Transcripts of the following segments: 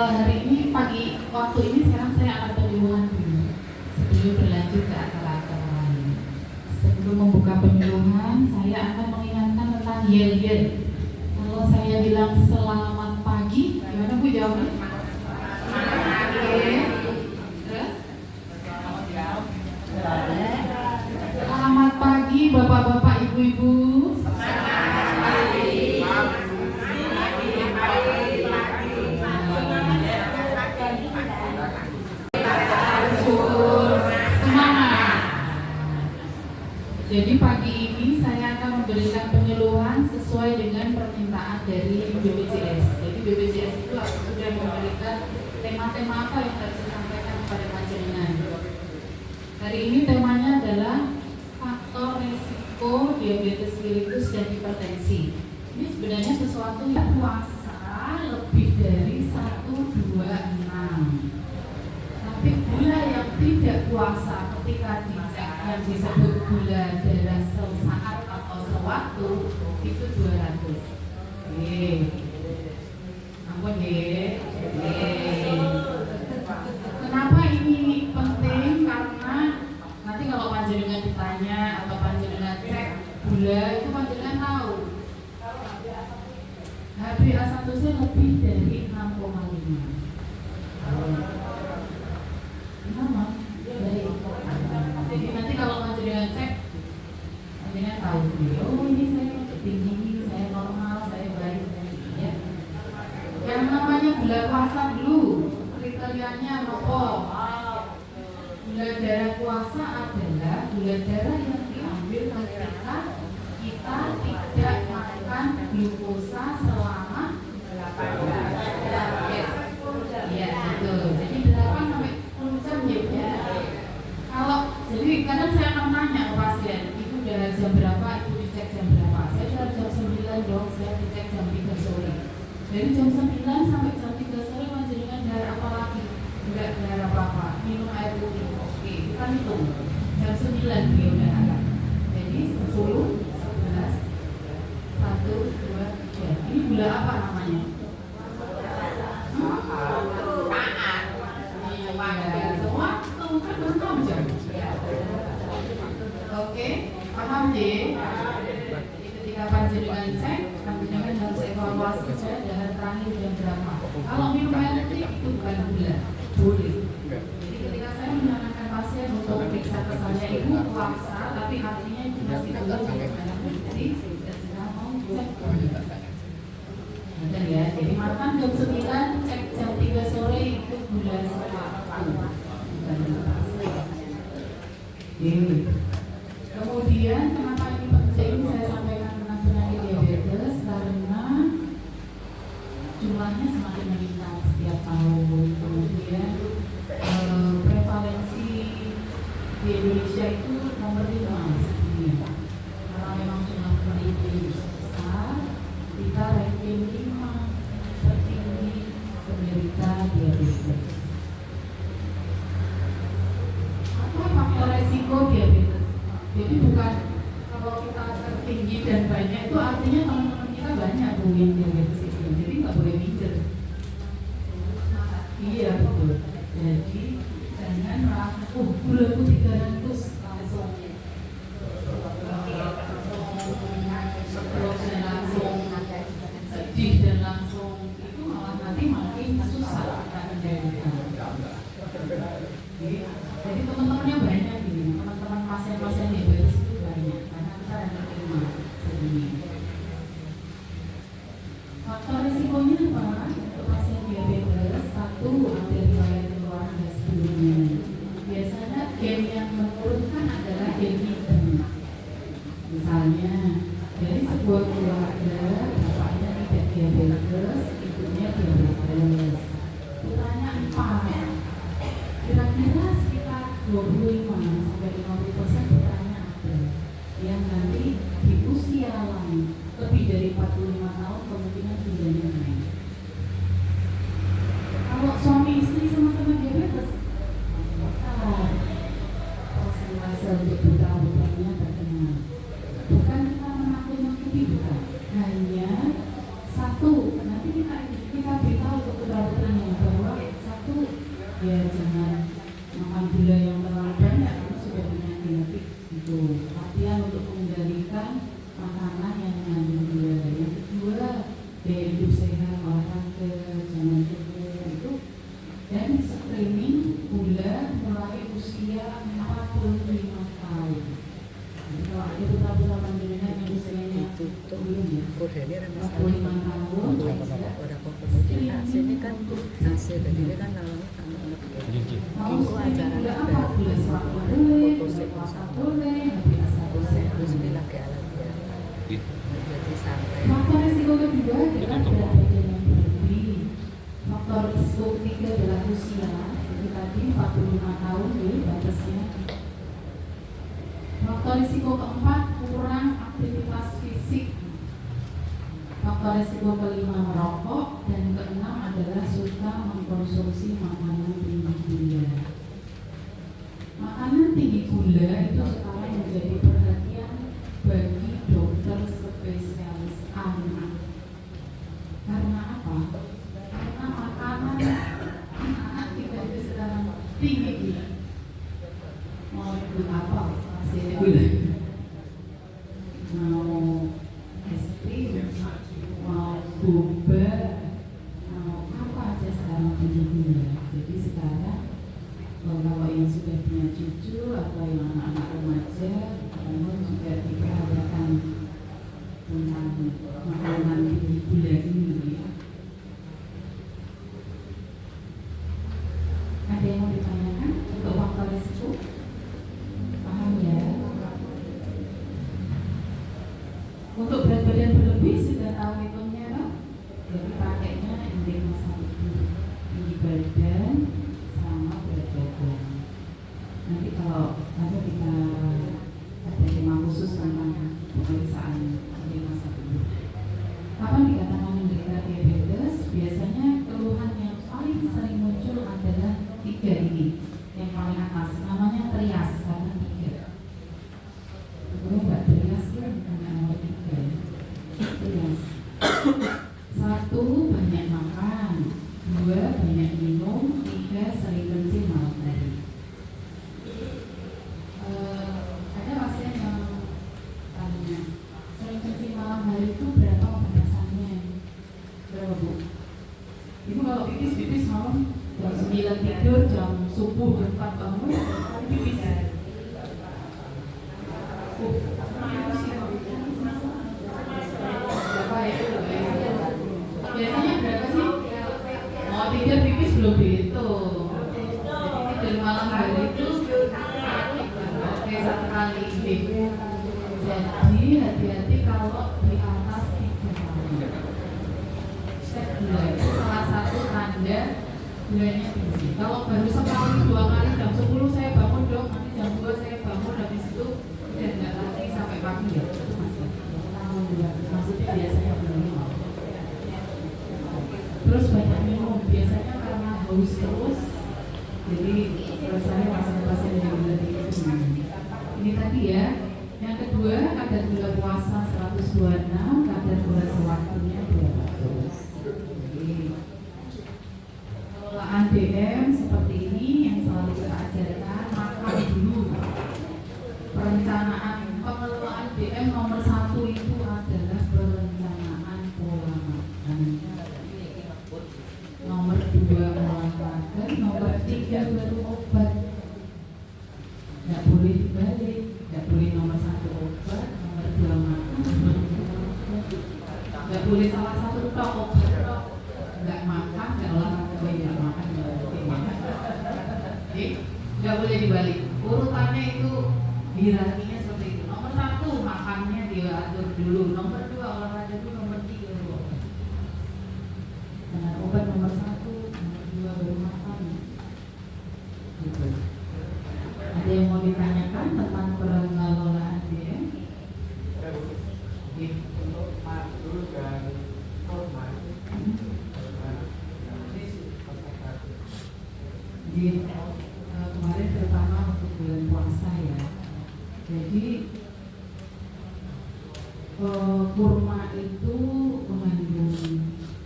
Hari ini pagi waktu ini sekarang saya akan penyuluhan dulu sebelum berlanjut ke acara-acara lain. Sebelum membuka penyuluhan, saya akan mengingatkan tentang yel-yel. Kalau saya bilang selamat pagi, gimana Bu jawabnya? Terus? Selamat pagi Bapak-bapak, Ibu-ibu. Jadi pagi ini saya akan memberikan penyuluhan sesuai dengan permintaan dari BPJS. Jadi BPJS itu sudah memberikan tema-tema apa yang harus disampaikan kepada panjenengan. Hari ini temanya adalah faktor risiko diabetes mellitus dan hipertensi. Ini sebenarnya sesuatu yang puasa lebih dari 126. Tapi gula yang tidak puasa ketika dicek yang disebut gula darah sesaat atau sewaktu itu 200. Ampun Kenapa ini penting? Karena nanti kalau panjenengan ditanya atau panjenengan cek gula itu panjenengan tahu HbA1c lebih dari 6,5. Jadi nanti kalau panjenengan cek, panjenengan tahu sendiri. Oh ini saya tinggi, saya normal, saya baik, saya tinggi ya. Yang namanya gula puasa dulu, kriterianya apa? Gula darah puasa adalah gula darah yang diambil ketika kita tidak makan glukosa selama 8 jam. Ya betul. Jadi 8 sampai 10 jam ya. Kalau jadi kadang saya akan tanya ke pasien, itu udah jam berapa, itu dicek jam berapa? Saya udah jam 9 dong, saya dicek jam 3 sore. Dari jam 9 sampai jam 3 sore panjenengan darah apa lagi? Enggak darah apa-apa, minum air putih. Oke, kita hitung. Jam 9 dia udah ada. Jadi 10, 11, 1, 2, 3. Ini gula apa namanya? Oke, paham deh. Jadi ketika panjenengan cek, panjenengan harus evaluasi saya darah terakhir jam berapa. Kalau minum air putih itu bukan gula, boleh. Jadi ketika saya menyarankan pasien untuk periksa kesannya itu puasa, tapi artinya itu masih belum minum air putih, dan sedang mau cek gula. Betul ya. Jadi makan jam 9, cek jam 3 sore itu gula sewaktu. Kemudian kenapa ini penting saya sampaikan tentang penyakit diabetes, karena jumlahnya semakin meningkat setiap tahun. Kemudian prevalensi di Indonesia itu nomor 5 sedunia. Karena memang jumlah penderita besar, kita ranking 5 tertinggi penderita diabetes. Apa faktor resiko diabetes? Jadi bukan kalau kita tertinggi dan banyak itu artinya teman-teman kita banyak Bu yang diabetes itu. Jadi nggak boleh minder. Iya betul. Jadi jangan merasa gulaku 300 langsung sedih dan langsung itu malah nanti makin susah kita kendalikan. Jadi teman-temannya banyak ini, teman-teman pasien-pasien diabetes itu banyak karena kita ada terima sedunia. Faktor risikonya apa? Untuk pasien diabetes, satu ambil riwayat keluarga sebelumnya. Biasanya gen yang ya jangan makan gula yang terlalu banyak, itu sudah penyakit itu. Latihan untuk mengendalikan makanan yang mengandung gula. Yang kedua, gaya hidup sehat, olahraga, jangan cukup itu, dan screening gula mulai usia 45 tahun. Jadi kalau ada putra-putra panjenengan yang usianya belum ya 45 tahun, kemudian hasilnya kan hasil dari ini kan namanya anak-anak itu acara boleh sewaktu boleh, puasa boleh, biasa boleh. terus lagi alat ya jadi sampai Faktor risiko kedua adalah berat badan yang berlebih. Faktor risiko ketiga adalah usia. Jadi tadi 45 tahun ya batasnya. Faktor risiko keempat, kurang aktivitas fisik. Faktor risiko kelima, merokok. Dan keenam adalah suka mengkonsumsi makanan tinggi gula. Makanan tinggi gula itu sekarang menjadi perhatian bagi dokter spesialis anak. Karena apa? Karena makanan anak kita itu sekarang tinggi gula. Mau itu apa? Hasilnya gula. Mau es krim, mau boba, mau apa aja sekarang tinggi gula. Jadi sekarang kalau yang sudah punya cucu atau yang anak-anak remaja, kamu juga diperhatikan tentang makanan tinggi gula ini ya. Ada yang mau ditanyakan untuk faktor risiko? Paham ya? Untuk berat badan berlebih sudah tahu hitungnya kan? Jadi pakainya indeks massa tubuh, tinggi badan sama berat badan. Nanti kalau ada kita ada tema khusus tentang pemeriksaan indeks massa tubuh. Kapan dikatakan menderita diabetes? Biasanya keluhan yang paling sering muncul adalah 3 ini. Yang paling atas namanya trias karena 3. Kemudian Mbak trias kan bukan nomor 3. Trias. 1, banyak makan. 2, banyak minum. 3, sering kencing malam hari. Ada pasien yang tanya, sering kencing malam hari itu berapa batasannya? Berapa Bu? Ibu kalau pipis malam jam 9 tidur, jam subuh jam 4 bangun, pipis. Berapa ya? Biasanya berapa sih? Mau tidur pipis belum dihitung. Jadi tidur malam hari itu oke 1 kali. Jadi hati-hati kalau di atas 3 kali. Cek gula itu salah satu tanda gulanya tinggi. Kalau baru sekali 2 kali jam 10 saya bangun dong, nanti jam 2 saya bangun, habis itu udah nggak lagi sampai pagi ya. Itu masih maksudnya biasanya belum. Terus banyak minum, biasanya karena haus terus. Jadi rasanya pasien-pasien yang gula tinggi itu minum. Ini tadi ya. Yang kedua, kadar gula puasa 126, kadar gula sewaktunya 200. Pengelolaan DM seperti ini yang selalu kita ajarkan, makan dulu. Perencanaan pengelolaan DM nomor 1 itu adalah perencanaan pola makan. Nomor 2 olahraga, nomor 3 baru obat. Nggak boleh dibalik, nggak boleh nomor 1 obat, nomor 2 makan, nggak boleh salah satu tok obat, nggak makan, nggak olahraga, nggak makan, nggak boleh dibalik. Urutannya itu hierarkinya seperti itu. Nomor 1 makannya diatur dulu, nomor 2 olahraga dulu, nomor 3 baru obat. Dengan obat nomor 1, nomor 2 baru makan. Gitu. Ada yang mau ditanyakan tentang pengelolaan DM? Untuk makro dan format Di kemarin terutama untuk bulan puasa ya. Jadi kurma itu mengandung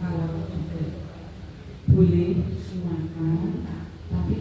kalori juga, boleh dimakan, tapi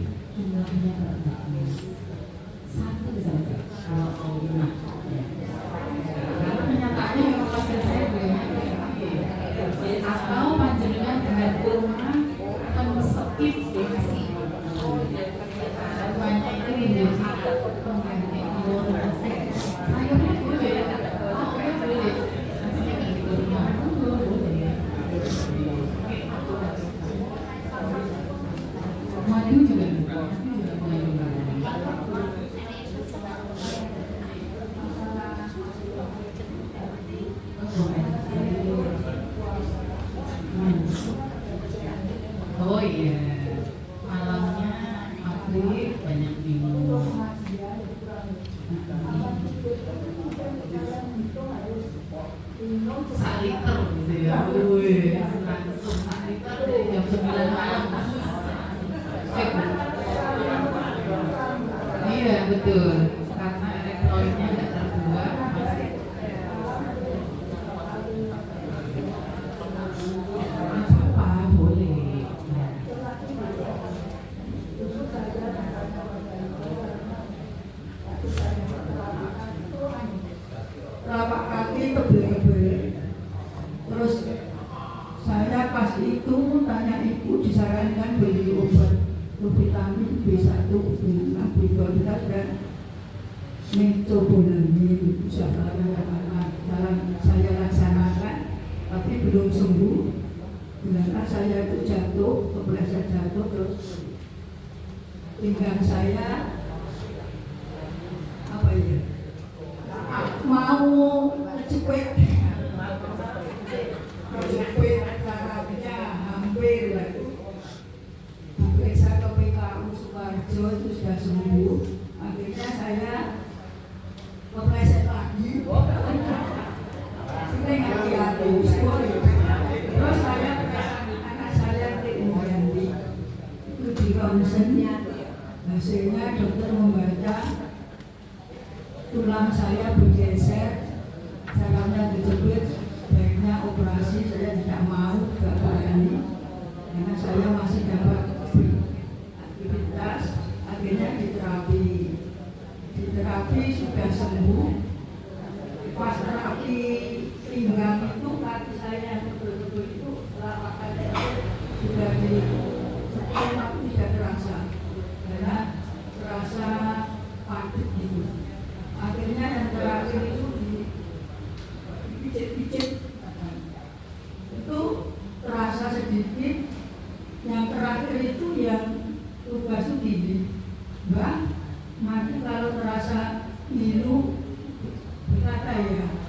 Madu juga mengandung bakteri. Oh iya, malamnya maghrib banyak minum. Sak liter gitu ya. Wih, langsung sak liter dari jam 9 malam. Sip. Iya betul, karena elektrolytnya nggak terbuang masih. Apa boleh. Telapak kaki tebel-tebel. Terus saya pas itu tanya ibu, disarankan beli obat vitamin B1, B6, B12 dan mecobalamin. Itu saya laksanakan, tapi belum sembuh. Ternyata saya itu jatuh, kepleset jatuh, terus pinggang saya apa ya? Mau cepet sarafnya hampir lah. Diperiksa ke PKU Sukarjo itu sudah sembuh. Akhirnya saya kepleset lagi. Sering hati-hati. Terus saya anak saya Indianti itu di ronsen. Hasilnya dokter membaca tulang saya bergeser, sarafnya dijepit, sebaiknya operasi. Saya tidak mau, tidak berani, karena saya masih dapat aktivitas. Akhirnya diterapi sudah sembuh. Pas terapi pinggang itu kaki saya betul-betul itu telapak kaki sudah di sekolah, tapi tidak terasa, karena terasa padat gitu. Akhirnya yang terakhir itu dipijit-pijit, itu terasa sedikit. Yang terakhir itu yang tugas itu gini, Mbak, nanti kalau terasa ngilu berkata ya,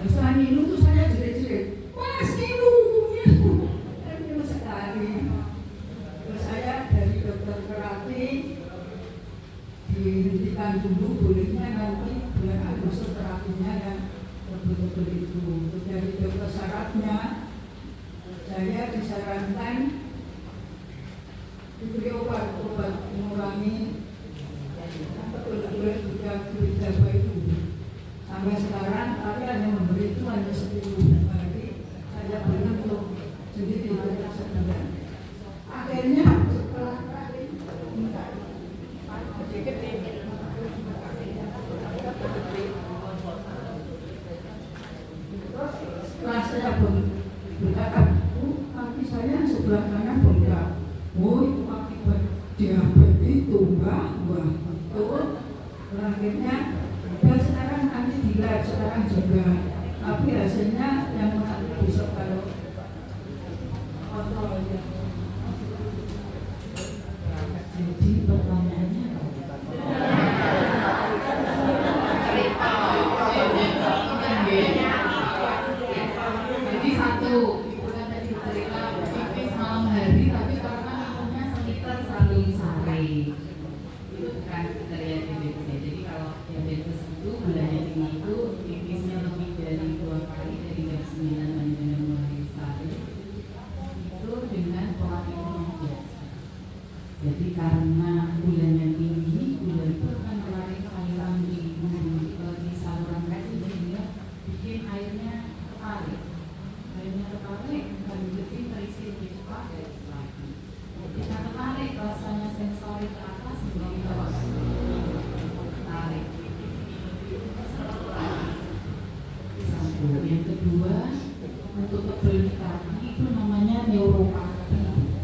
setelah ngilu tuh saya jerit-jerit, Mas ngilu sekali. Terus saya dari dokter terapi dihentikan dulu, bolehnya nanti bulan Agustus terapinya yang betul-betul itu. Dari dokter sarafnya saya disarankan diberi obat mengurangi betul-betul sudah berjaba itu. Sampai sekarang tapi hanya memberi itu hanya 10 hari. Saya belum untuk sendiri tidak sebulan. Akhirnya setelah tadi setelah saya berkata, kaki saya sebelah kanan bengkak. Oh, itu akibat diabetes itu, Mbak. Betul. Akhirnya dan sekarang nanti di lab sekarang juga, tapi hasilnya yang nanti besok kalau kontrolnya. Jadi pertanyaannya jadi satu, itu kan tadi cerita pipis malam hari, tapi karena minumnya seliter selalu sehari. Itu kan kriteria diabetes. Jadi kalau diabetes itu gulanya tinggi itu pipisnya lebih dari 2 kali dari jam 9 sampai jam 2 hari itu dengan pola minum yang biasa. Jadi karena gulanya tinggi, gula itu akan menarik cairan di saluran kaki sehingga bikin airnya ketarik. Airnya ketarik dan jadi terisi lebih cepat dari lagi. Kita ketarik rasanya sensori ke atas menjadi bawah. Tarik. Satu. Yang kedua, untuk tebel di kaki itu namanya neuropati.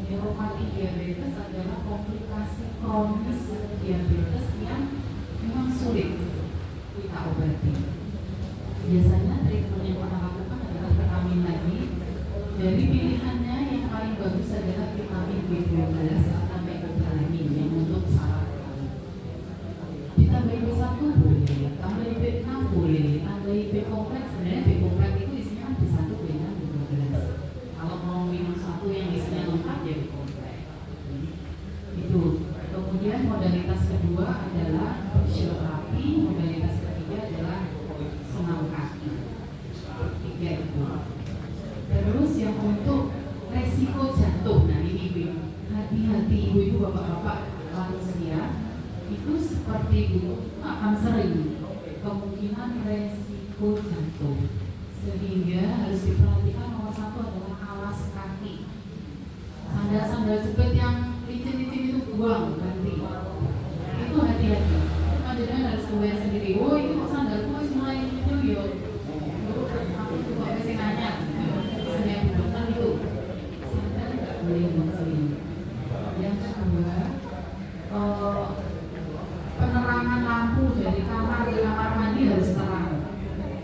Neuropati diabetes adalah komplikasi kronis diabetes yang memang sulit kita obati. Biasanya treatment yang kita lakukan adalah vitamin lagi. Dari pilihannya yang paling bagus adalah vitamin B12 atau mecobalamin. modalitas kedua adalah fisioterapi, modalitas ketiga adalah senam kaki. Tiga itu. Terus yang untuk resiko jantung, nah ini ibu, hati-hati ibu-ibu, bapak-bapak lansia itu seperti itu akan sering kemungkinan resiko jantung, sehingga harus diperhatikan. Nomor satu adalah alas kaki, sandal-sandal jepit yang licin-licin itu buang ganti, itu hati-hati. Jangan harus keluar sendiri, oh itu kok sandalku harus mulai itu yo, aku juga masih nanya saya dokter itu sandal nggak boleh sendiri. Yang kedua, penerangan lampu dari kamar ke kamar mandi harus terang.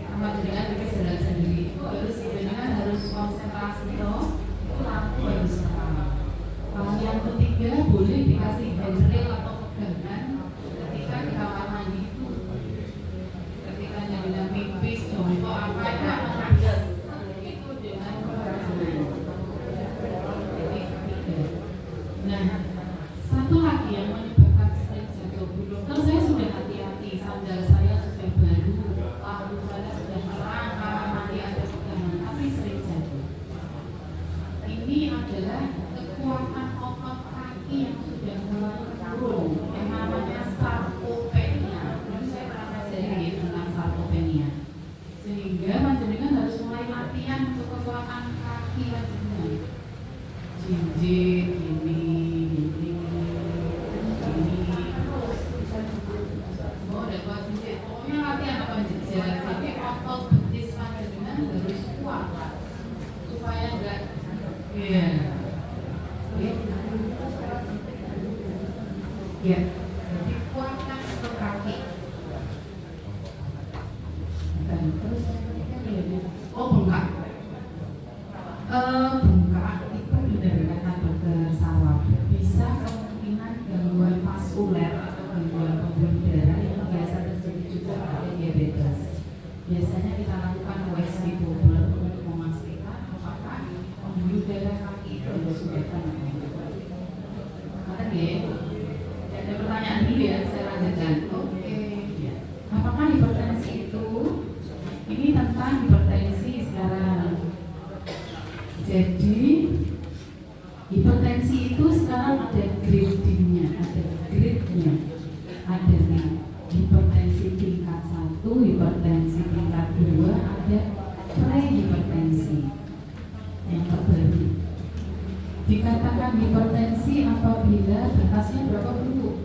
Sama dengan jalan sendiri itu harus konsentrasi loh, itu lampu harus terang. Yang ketiga, boleh dikasih handrail atau pegangan ketika di kamar mandi itu, ketika nyambilan pipis, jongkok apa itu dengan pegangan. Nah, satu lagi yang menyebabkan sering jatuh, Bu Dokter, saya sudah hati-hati, sandal saya sudah baru, lampu saya sudah terang, kamar mandi ada pegangan, tapi sering jatuh. Ini adalah kekuatan otot kaki yang sudah mulai turun, yang namanya sarkopenia. Jadi saya pernah pelajari tentang sarkopenia. Sehingga panjenengan harus mulai latihan untuk kekuatan kaki panjenengan. Jinjit, ini, oh udah kuat jinjit. Pokoknya latihan apa jinjit. Jadi otot betis panjenengan harus kuat supaya enggak, iya. Ya, jadi kuatkan otot kaki. Dan terus oh bengkak. Bengkak itu benar kata dokter Sawab, bisa kemungkinan gangguan vaskuler atau gangguan pembuluh darah yang biasa terjadi juga pada diabetes. Biasanya kita lakukan USG double untuk memastikan apakah pembuluh darah kaki itu sudah tenang. Maka ada pertanyaan dulu ya, saya lanjutkan. Oke. Apakah hipertensi itu? Ini tentang hipertensi sekarang. Jadi hipertensi itu sekarang ada gradingnya, ada grade-nya. Ada nih hipertensi tingkat 1, hipertensi tingkat 2, ada prehipertensi yang terbaru. Dikatakan hipertensi apabila batasnya berapa Bu?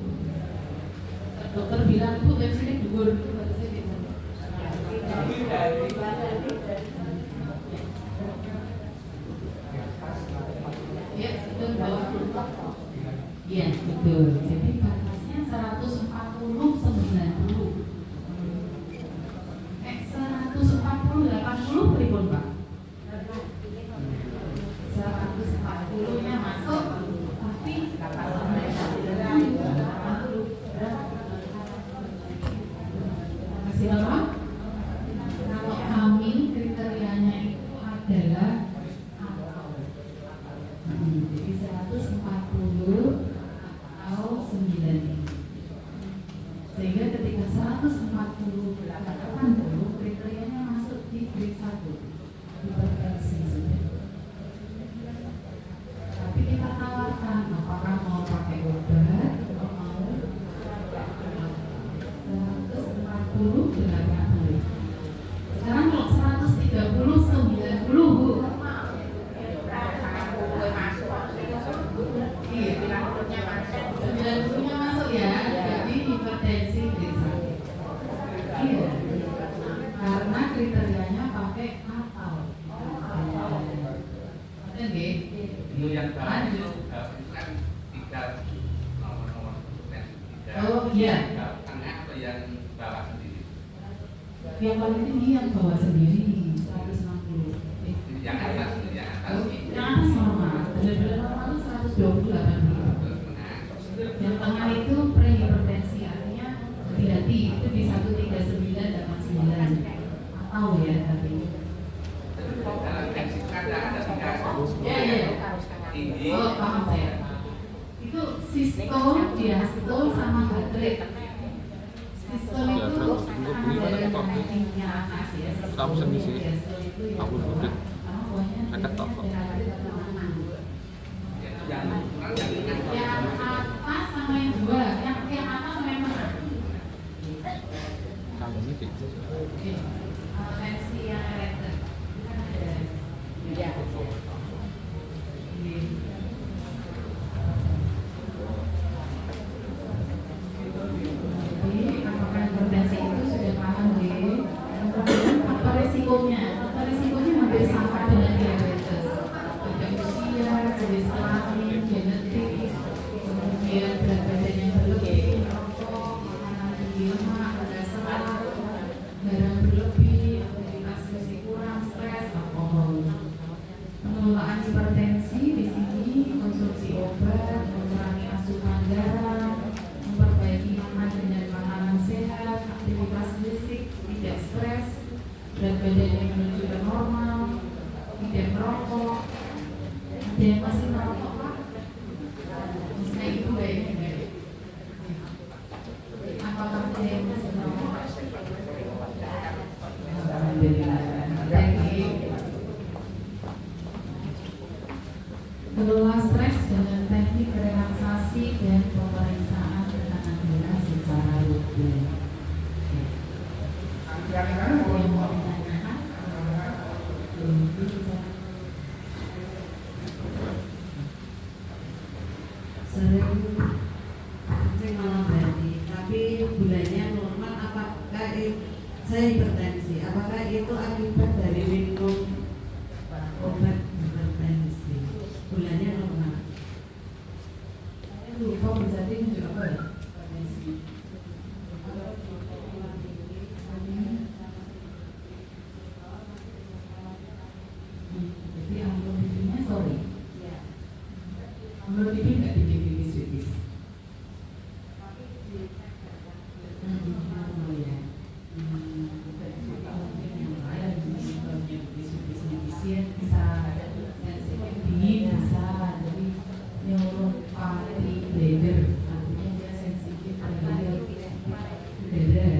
Dokter bilang Bu tensinya dhuwur, ya betul bawah. Ya betul. Jadi batasnya 140/90. 140/80 pripun Pak? 140-nya masuk, tapi masih lama. Kalau hamil kriterianya itu adalah jadi 140 atau 9. Sehingga ketika 140 80 kriterianya masuk di grade 1 hipertensi. Tapi kita tawarkan apakah mau pakai obat atau mau 140 dengan boleh. Sekarang kalau 130 90 Bu. Iya, 90-nya masuk ya. Jadi hipertensi grade 1. Iya. Karena kriterianya pakai akal. Oke. Itu yang Lanjut. itu kan 3 nomor tiga. Oh iya. Tengah atau yang bawah sendiri? Yang paling tinggi yang bawah sendiri 160. Yang atas, yang atas. Yang atas normal. Benar-benar normal itu 120/80. Yang tengah itu prehipertensi, artinya hati-hati itu di 139/89. Tahu ya tapi. Dalam teks itu ada 3. Ya. Tinggi. Oh paham saya. Itu sistol, diastol, sama baterai. Sistol itu tekniknya atas ya. Kita pesen di sini. Aku butuh. Dekat toko. yang Yang atas sama yang dua, yang atas sama yang mana? Kalau ini gitu. Tensi yang elektrik. Ya. Jadi apakah hipertensi itu sudah paham deh? Apa resikonya? Resikonya hampir sama dengan diabetes. Pada usia, jenis kelamin, genetik, kemudian berat badan yang berlebih, merokok, makanan tinggi lemak, kolesterol, garam berlebih, aktivitas fisik kurang, stres, alkohol. Pengelolaan hipertensi di sini konsumsi obat, mengurangi asupan garam, memperbaiki makan dengan makanan sehat, aktivitas fisik, tidak stres, berat badan yang menunjukkan normal, tidak merokok. Ada yang masih merokok Pak? Misalnya ibu kayaknya. Apakah ada yang masih merokok? Alhamdulillah. Kelola stres dengan teknik relaksasi dan pemeriksaan tekanan darah secara rutin. Yang mau ditanyakan? Sering kencing malam hari, tapi gulanya normal. Apakah saya hipertensi? Apakah itu akibat dari minum obat hipertensi? Gulanya normal. Saya lupa berarti menunjuk apa ya? Jadi amplopipinnya sorry. Amplopipin nggak bikin pipis-pipis. Oh ya. Bisa dingin bisa, jadi neuropathy bladder, artinya dia sensitif terhadap udara.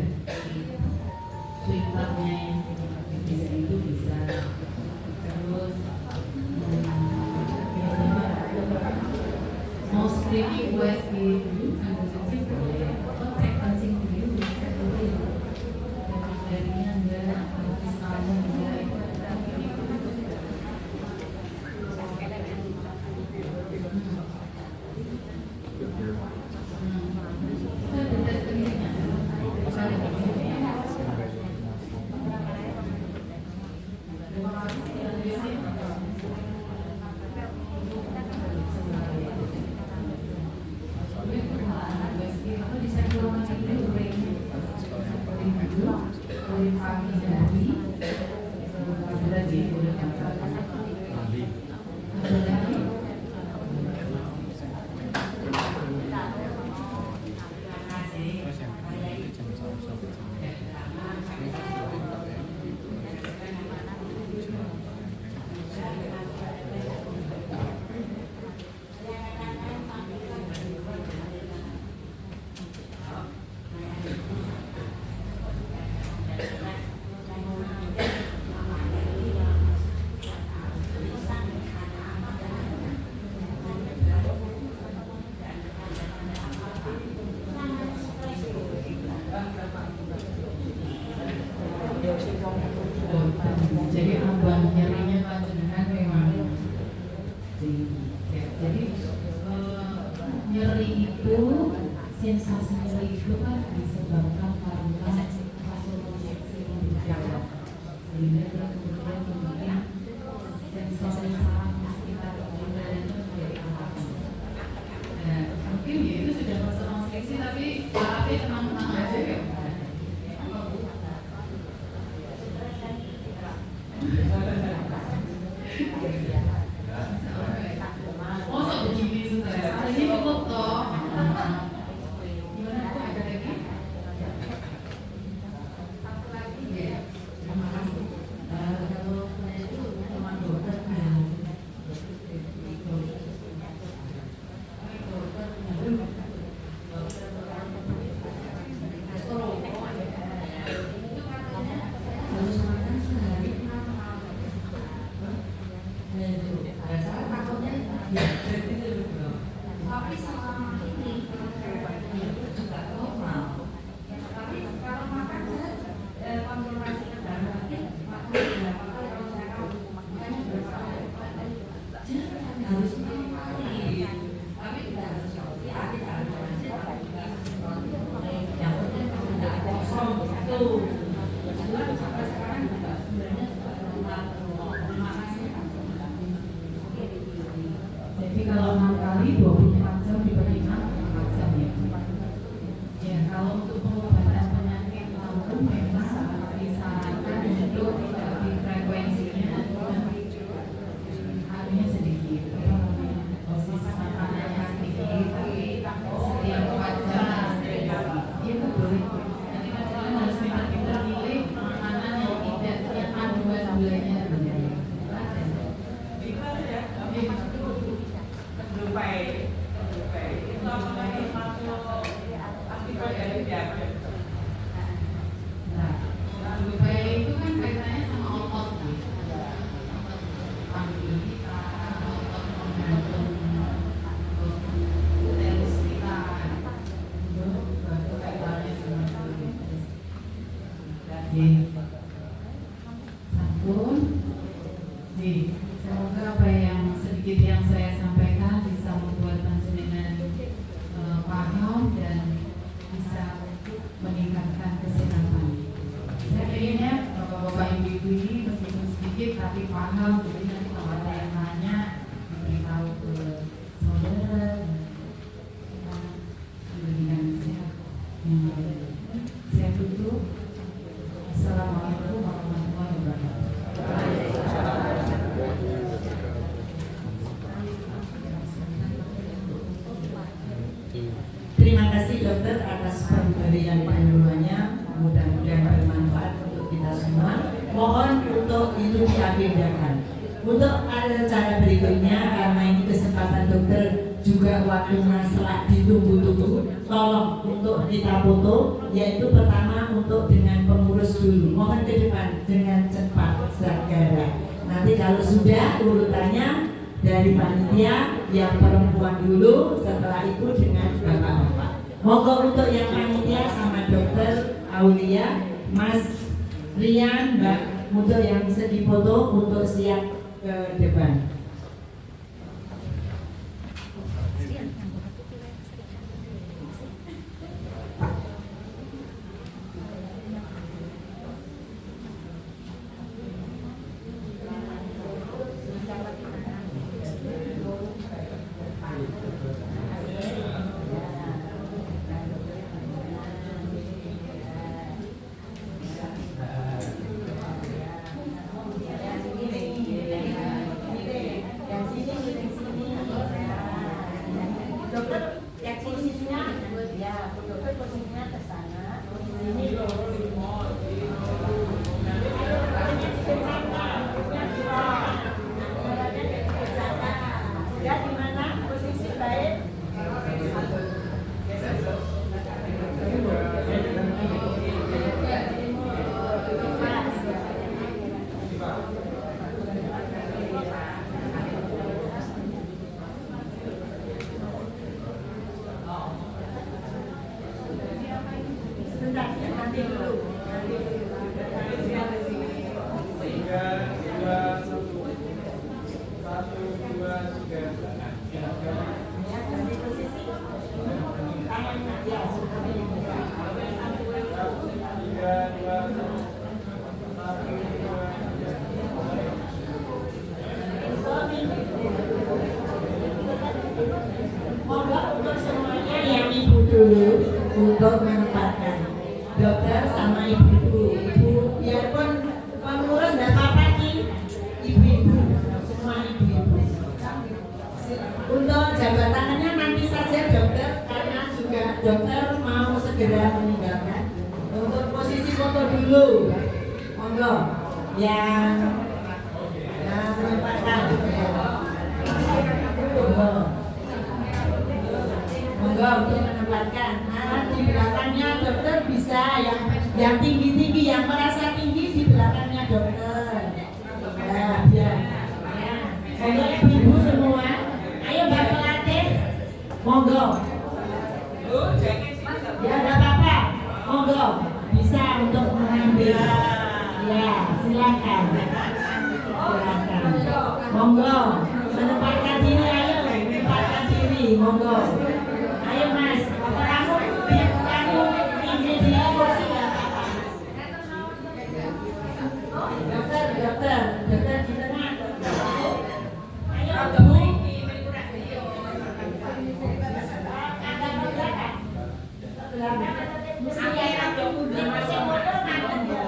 Swingternya yang bisa itu bisa. Terus mau screening USG dulu, ambil kencing boleh, atau cek kencing dulu, cek dulu darinya enggak, habis kamu enggak. Jadi abang nyerinya panjenengan memang tinggi. Ya, jadi nyeri itu, sensasi nyeri itu kan disebabkan karena vasokonstriksi lambung, sehingga dia kemudian membuat sensori saraf sekitar lambung itu menjadi angkat. Nah, mungkin ya itu sudah vasokonstriksi tapi sarafnya tenang-tenang aja ya. Masa begini stres? Ini cukup toh. Gimana kok ada lagi? Satu lagi ya. Terima kasih. Kalau saya itu teman dokter kan, dokter Sampun. Semoga apa yang sedikit yang saya sampaikan bisa membuat panjenengan paham dan bisa meningkatkan kesehatan. Saya pengennya bapak-bapak ibu-ibu ini meskipun sedikit tapi paham, jadi nanti kalau ada yang nanya diberitahu ke saudara dan diberikan sehat. Saya tutup. Assalamualaikum warahmatullahi wabarakatuh. Terima kasih dokter atas pemberian penyuluhannya, mudah-mudahan bermanfaat untuk kita semua. Mohon untuk itu diagendakan. Untuk acara berikutnya, karena ini kesempatan dokter juga waktunya selak ditunggu-tunggu, tolong untuk kita foto, yaitu pertama untuk dengan pengurus dulu. Mohon ke depan dengan cepat segera. Nanti kalau sudah urutannya dari panitia yang perempuan dulu, setelah itu dengan bapak-bapak. Monggo untuk yang panitia sama dokter Aulia, Mas Rian, Mbak, untuk yang bisa difoto untuk siap ke depan. Untuk menempatkan dokter sama ibu-ibu, biarpun pengurus tidak apa-apa sih, ibu-ibu, semua ibu-ibu. Untuk jabatannya nanti saja dokter, karena juga dokter mau segera meninggalkan. Untuk posisi foto dulu, monggo yang menempatkan. Monggo untuk menempatkan. Di belakangnya dokter bisa yang tinggi-tinggi, yang merasa tinggi di belakangnya dokter. Ya, biar. Monggo ibu-ibu semua. Ayo Mbak pelatih. Monggo. Ya, enggak apa-apa. Monggo. Bisa untuk mengambil. Ya, silakan. Silakan. Monggo. Menempatkan diri, ayo menempatkan diri. Monggo. Ayo Mas, kamu tinggi di kursi nggak apa-apa. Dokter di tengah. Ayo Bu. Agak ke belakang. Mesti yang ini masih modal nanti.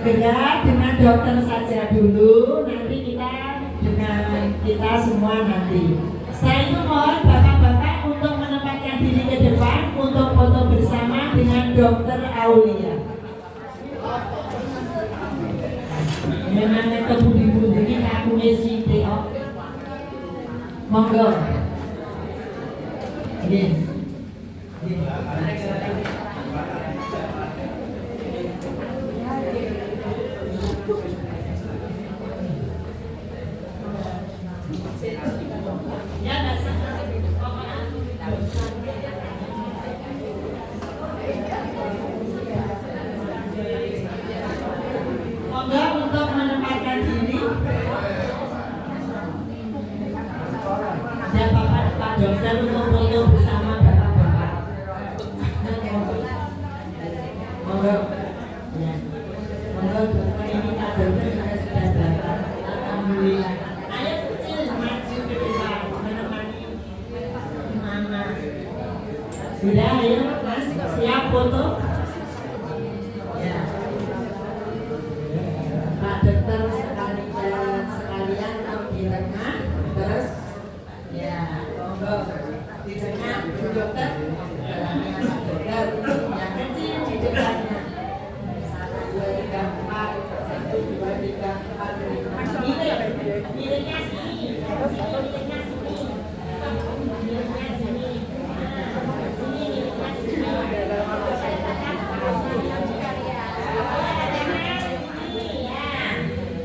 segera dengan dokter saja dulu, nanti kita dengan kita semua nanti. Setelah itu mohon bapak-bapak untuk menempatkan diri ke depan untuk foto bersama dengan dokter Aulia. Memangnya kebudi-budi aku ngisi teo. Monggo. Yes. Monggo untuk menempatkan diri. Ya Pak Dokter untuk foto bersama bapak-bapak. Monggo. Ya. Monggo dokter ini Pak Dokter sudah datang. Alhamdulillah. Ayo kecil maju ke depan menemani mama. Sudah ayo Mas siap foto. Ya. Pak Dokter sekalian mau di tengah terus ya monggo di tengah Bu Dokter belakangnya Pak Dokter yang kecil di depannya 1, 2, 3, 4 1, 2, 3, 4 miringnya sini miringnya sini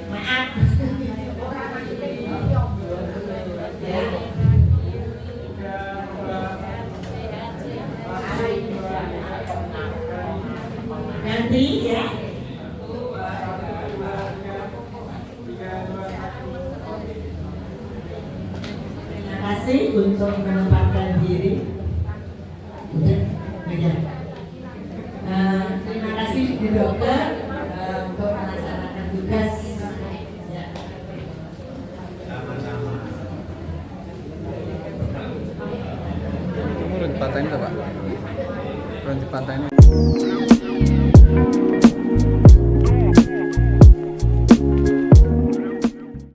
maaf nanti ya. Terima kasih untuk menempatkan diri. Udah, ya. Terima kasih Bu Dokter untuk melaksanakan tugas. Ya. Turun di pantai ini Pak. Turun di pantai ini.